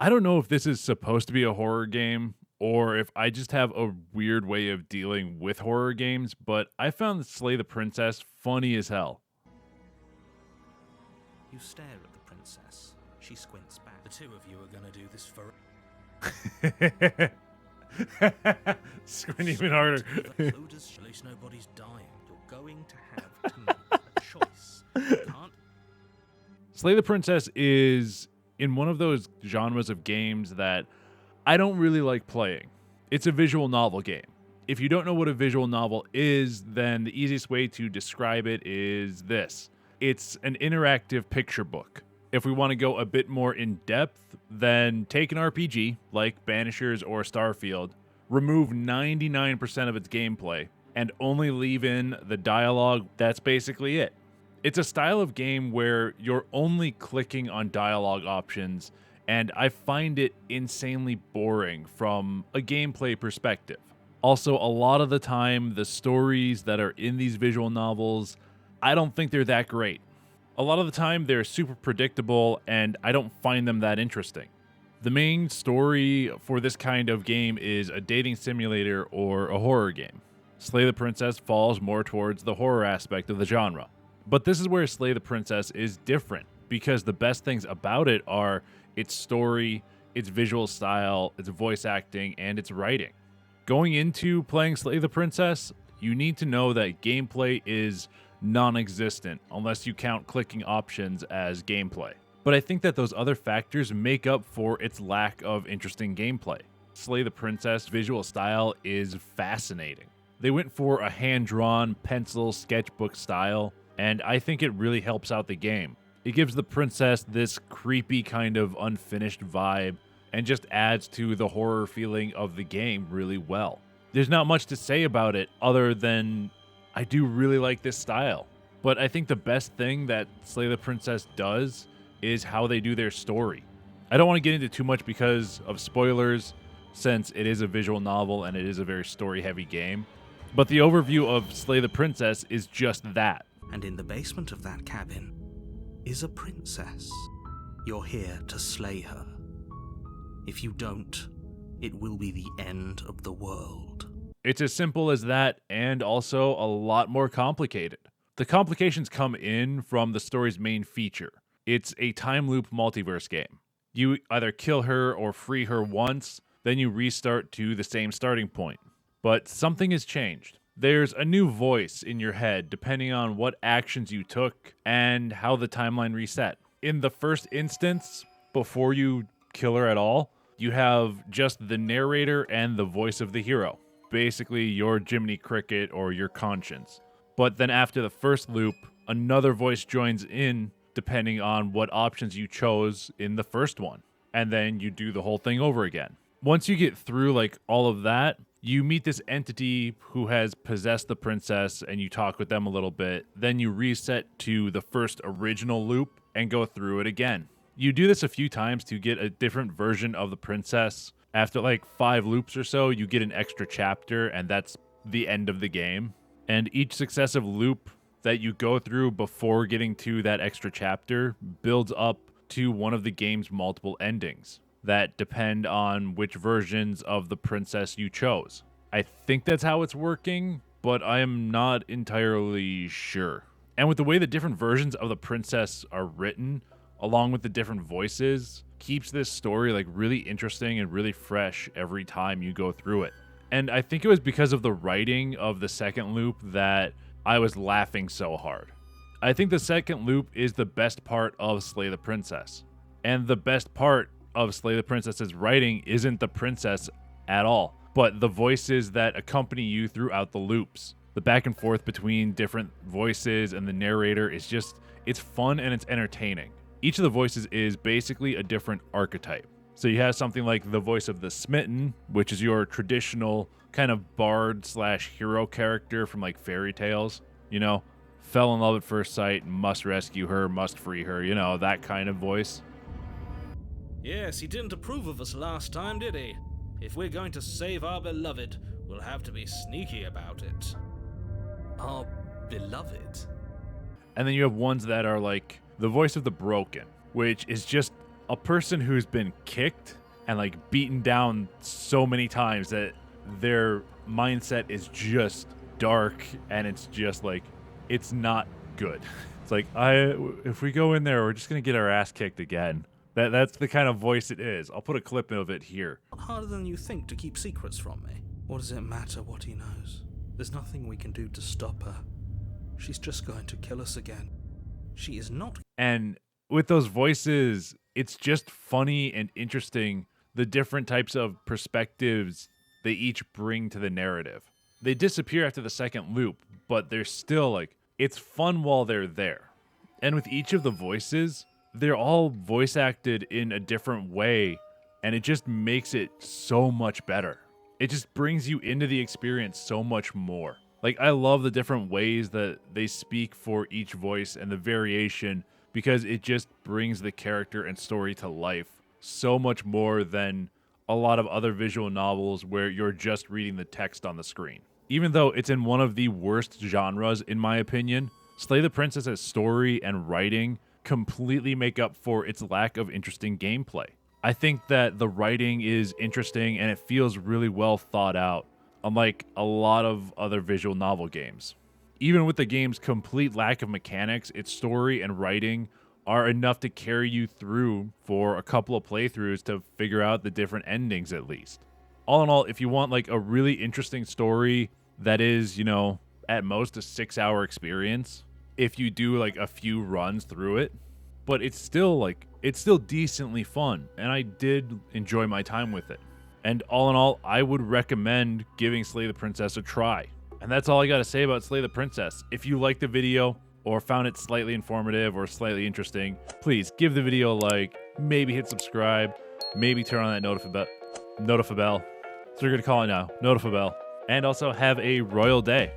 I don't know if this is supposed to be a horror game or if I just have a weird way of dealing with horror games, but I found Slay the Princess funny as hell. You stare at the princess. She squints back. The two of you are going to do this for... Squint even harder. At least nobody's dying. You're going to have to make a choice. You can't... Slay the Princess is in one of those genres of games that I don't really like playing. It's a visual novel game. If you don't know what a visual novel is, then the easiest way to describe it is this. It's an interactive picture book. If we want to go a bit more in depth, then take an RPG like Banishers or Starfield, remove 99% of its gameplay, and only leave in the dialogue. That's basically it. It's a style of game where you're only clicking on dialogue options, and I find it insanely boring from a gameplay perspective. Also, a lot of the time, the stories that are in these visual novels, I don't think they're that great. A lot of the time, they're super predictable, and I don't find them that interesting. The main story for this kind of game is a dating simulator or a horror game. Slay the Princess falls more towards the horror aspect of the genre. But this is where Slay the Princess is different, because the best things about it are its story, its visual style, its voice acting, and its writing. Going into playing Slay the Princess, you need to know that gameplay is non-existent unless you count clicking options as gameplay. But I think that those other factors make up for its lack of interesting gameplay. Slay the Princess visual style is fascinating. They went for a hand-drawn pencil sketchbook style, and I think it really helps out the game. It gives the princess this creepy kind of unfinished vibe and just adds to the horror feeling of the game really well. There's not much to say about it other than I do really like this style. But I think the best thing that Slay the Princess does is how they do their story. I don't want to get into too much because of spoilers, since it is a visual novel and it is a very story-heavy game. But the overview of Slay the Princess is just that. And in the basement of that cabin is a princess. You're here to slay her. If you don't, it will be the end of the world. It's as simple as that, and also a lot more complicated. The complications come in from the story's main feature. It's a time loop multiverse game. You either kill her or free her once, then you restart to the same starting point. But something has changed. There's a new voice in your head depending on what actions you took and how the timeline reset. In the first instance, before you kill her at all, you have just the narrator and the voice of the hero. Basically, your Jiminy Cricket or your conscience. But then after the first loop, another voice joins in depending on what options you chose in the first one. And then you do the whole thing over again. Once you get through like all of that, you meet this entity who has possessed the princess and you talk with them a little bit. Then you reset to the first original loop and go through it again. You do this a few times to get a different version of the princess. After like 5 loops or so, you get an extra chapter, and that's the end of the game. And each successive loop that you go through before getting to that extra chapter builds up to one of the game's multiple endings that depend on which versions of the princess you chose. I think that's how it's working, but I am not entirely sure. And with the way the different versions of the princess are written, along with the different voices, keeps this story like really interesting and really fresh every time you go through it. And I think it was because of the writing of the second loop that I was laughing so hard. I think the second loop is the best part of Slay the Princess. And the best part of Slay the Princess's writing isn't the princess at all, but the voices that accompany you throughout the loops. The back and forth between different voices and the narrator is just, it's fun and it's entertaining. Each of the voices is basically a different archetype. So you have something like the voice of the Smitten, which is your traditional kind of bard / hero character from like fairy tales, you know, fell in love at first sight, must rescue her, must free her, you know, that kind of voice. Yes, he didn't approve of us last time, did he? If we're going to save our beloved, we'll have to be sneaky about it. Our beloved? And then you have ones that are like the voice of the Broken, which is just a person who's been kicked and like beaten down so many times that their mindset is just dark and it's just like, it's not good. It's like, if we go in there, we're just gonna get our ass kicked again. That's the kind of voice it is. I'll put a clip of it here. Harder than you think to keep secrets from me. What does it matter what he knows? There's nothing we can do to stop her. She's just going to kill us again. She is not. And with those voices, it's just funny and interesting, the different types of perspectives they each bring to the narrative. They disappear after the second loop, but they're still like, it's fun while they're there. And with each of the voices, they're all voice acted in a different way, and it just makes it so much better. It just brings you into the experience so much more. Like, I love the different ways that they speak for each voice and the variation, because it just brings the character and story to life so much more than a lot of other visual novels where you're just reading the text on the screen. Even though it's in one of the worst genres, in my opinion, Slay the Princess's story and writing completely make up for its lack of interesting gameplay. I think that the writing is interesting and it feels really well thought out, unlike a lot of other visual novel games. Even with the game's complete lack of mechanics, its story and writing are enough to carry you through for a couple of playthroughs to figure out the different endings at least. All in all, if you want like a really interesting story that is, you know, at most a 6-hour experience, if you do like a few runs through it, but it's still decently fun, and I did enjoy my time with it. And all in all, I would recommend giving Slay the Princess a try. And that's all I got to say about Slay the Princess. If you liked the video or found it slightly informative or slightly interesting, please give the video a like, maybe hit subscribe, maybe turn on that notify bell. So you're going to call it now, notify bell. And also have a royal day.